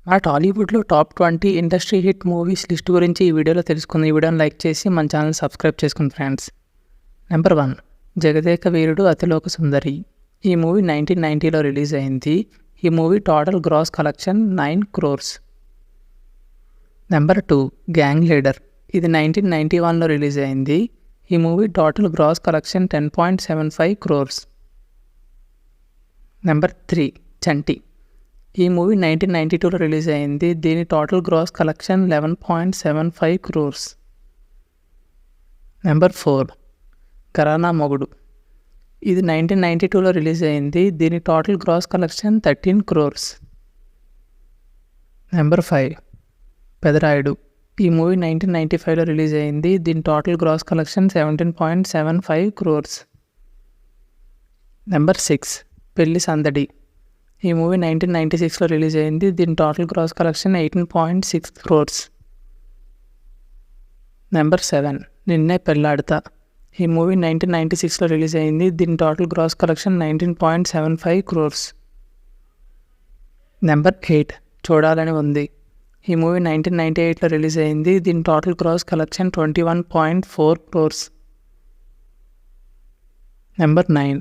మన టాలీవుడ్లో top 20 industry hit movies list గురించి ఈ వీడియోలో తెలుసుకుందాం. ఈ వీడియోని లైక్ చేసి మన ఛానల్ సబ్స్క్రైబ్ చేసుకోండి ఫ్రెండ్స్. నెంబర్ 1, జగదేక వీరుడు అతిలోక సుందరి. ఈ మూవీ 1990లో రిలీజ్ అయింది. ఈ movie total gross collection 9 crores. Number 2, gang leader. ఇది 1991లో రిలీజ్ అయింది. ఈ movie total gross collection 10.75 crores. Number 3, Chanti. ఈ మూవీ 1992లో రిలీజ్ అయింది. దీని total gross collection 11.75 crores. Number 4, ఘరానా మొగుడు. ఇది 1992లో రిలీజ్ అయింది. దీని total gross collection 13 crores. Number 5, Pedarayudu. ఈ మూవీ 1995లో రిలీజ్ అయింది. దీని total gross collection 17.75 crores. Number 6, Pelli Sandadi. ఈ మూవీ 1996లో రిలీజ్ అయింది. దీని total gross collection 18.6 crores. Number 7, Ninne Pelladatha. ఈ మూవీ 1996లో రిలీజ్ అయింది. దీని total gross collection 19.75 crores. Number 8, Choodalani Vundi. ఈ మూవీ 1998లో రిలీజ్ అయింది. దీని total gross collection 21.4 crores. Number 9,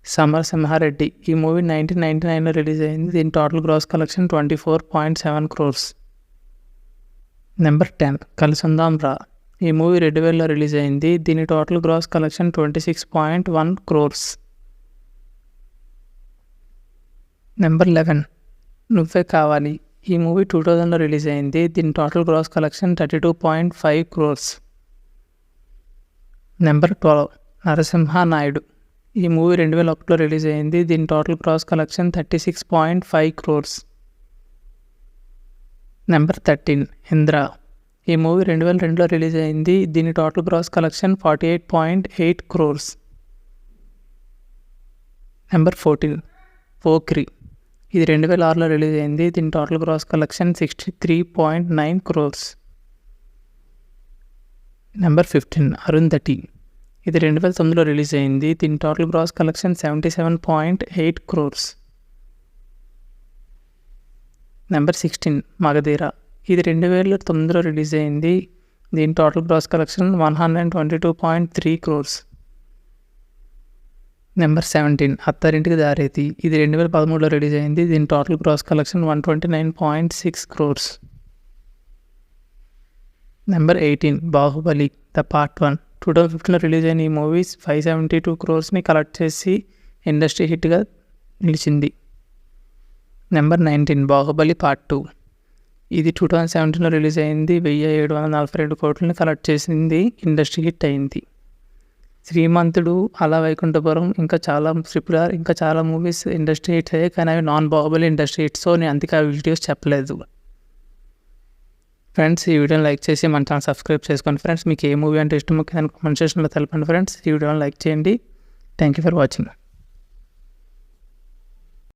Samarasimha Reddy. ఈ మూవీ 1999లో రిలీజ్ అయింది. దీని total gross collection 24.7 crores. Number 10, Kalisundam Raa. ఈ మూవీ 2000లో రిలీజ్ అయింది. దీని total gross collection 26.1 crores. Number 11, Nuvve Kavali. ఈ మూవీ 2000లో రిలీజ్ అయింది. దీని total gross collection 32.5 crores. Number 12, Narasimha Naidu. ఈ మూవీ 2001లో రిలీజ్ అయింది. దీని total gross collection 36.5 crores. Number 13, Indra. ఈ మూవీ 2002లో రిలీజ్ అయింది. దీని total gross collection 48.8 crores. Number 14, Pokiri. ఇది 2006లో రిలీజ్ అయింది. దీని total gross collection 63.9 crores. Number 15, Arundhati. ఇది 2009లో రిలీజ్ అయింది. దీని total gross collection 77.8 crores. Number 16, Magadheera. ఇది 2009లో రిలీజ్ అయింది. దీని total gross collection 122.3 crores. Number 17, Attarintiki Daredi. ఇది 2013లో రిలీజ్ అయింది. దీని total gross collection 129.6 crores. Number 18, Baahubali the part 1. 2015లో రిలీజ్ అయిన ఈ మూవీస్ 572 crores కలెక్ట్ చేసి ఇండస్ట్రీ హిట్గా నిలిచింది. Number 19, Baahubali part 2. ఇది 2017లో రిలీజ్ అయింది. 1742 crores కలెక్ట్ చేసింది. ఇండస్ట్రీ హిట్ అయింది. శ్రీమంతుడు, అలా వైకుంఠపురం, ఇంకా చాలా RRR, ఇంకా చాలా మూవీస్ ఇండస్ట్రీ హిట్స్ అయ్యాయి. కానీ అవి non Baahubali industry hits. So నేను అందుకే ఆ వీడియోస్ చెప్పలేదు. ఫ్రెండ్స్, ఈ వీడియోని లైక్ చేసి మన ఛానల్ సబ్స్క్రైబ్ చేసుకోండి. ఫ్రెండ్స్, మీకు ఏ మూవీ అంటే ఇష్టమో కింద కామెంట్ సెక్షన్లో తెలపండి. ఫ్రెండ్స్, ఈ వీడియోని లైక్ చేయండి. Thank you for watching.